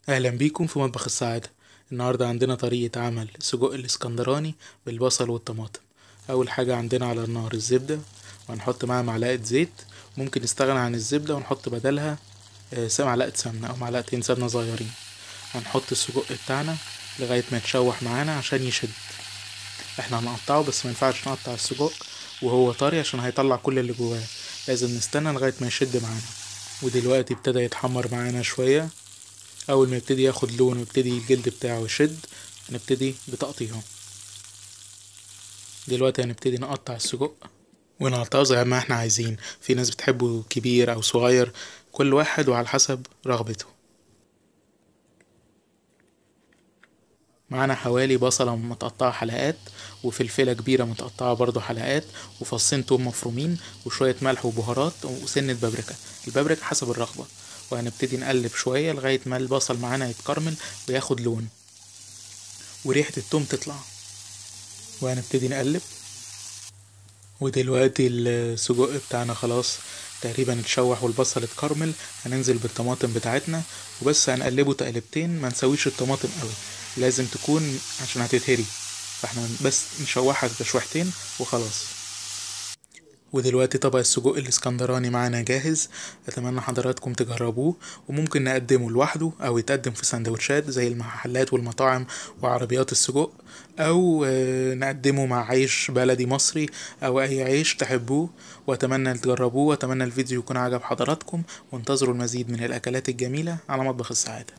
اهلا بيكم في مطبخ السعادة. النهاردة عندنا طريقة عمل سجق الاسكندراني بالبصل والطماطم. اول حاجة عندنا على النار الزبدة، وهنحط معاها معلقة زيت. ممكن نستغنى عن الزبدة ونحط بدلها معلقة سمنة او معلقتين سمنة صغيرين. هنحط السجق بتاعنا لغاية ما يتشوح معانا عشان يشد. احنا هنقطعه بس ما ينفعش نقطع السجق وهو طري عشان هيطلع كل اللي جواه. لازم نستنى لغاية ما يشد معانا. ودلوقتي ابتدى يتحمر معانا شوية. اول ما يبتدي ياخد لون ويبتدي الجلد بتاعه يشد هنبتدي بتقطيعه. دلوقتي هنبتدي نقطع السجق ونقطعه زي ما احنا عايزين. في ناس بتحبه كبير او صغير، كل واحد وعلى حسب رغبته. معانا حوالي بصلة متقطعة حلقات، وفلفلة كبيرة متقطعة برضو حلقات، وفصين توم مفرومين، وشوية ملح وبهارات وسنة بابريكا. البابريكا حسب الرغبة. وهنبتدي نقلب شوية لغاية ما البصل معانا يتكرمل وياخد لون وريحة التوم تطلع، وهنبتدي نقلب. ودلوقتي السجق بتاعنا خلاص تقريبا اتشوح والبصل اتكرمل. هننزل بالطماطم بتاعتنا وبس هنقلبه تقلبتين، ما نسويش الطماطم قوي، لازم تكون عشان هتتهري، فاحنا بس نشوحها تشويحتين وخلاص. ودلوقتي طبق السجق الاسكندراني معانا جاهز. اتمنى حضراتكم تجربوه، وممكن نقدمه لوحده او يتقدم في سندوتشات زي المحلات والمطاعم وعربيات السجق، او نقدمه مع عيش بلدي مصري او اي عيش تحبوه. واتمنى تجربوه، واتمنى الفيديو يكون عجب حضراتكم، وانتظروا المزيد من الاكلات الجميلة على مطبخ السعادة.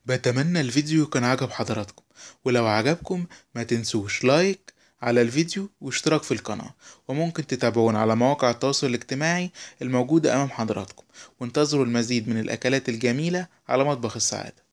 بتمنى الفيديو يكون عجب حضراتكم، ولو عجبكم ما تنسوش لايك على الفيديو واشتراك في القناة. وممكن تتابعونا على مواقع التواصل الاجتماعي الموجودة أمام حضراتكم، وانتظروا المزيد من الأكلات الجميلة على مطبخ السعادة.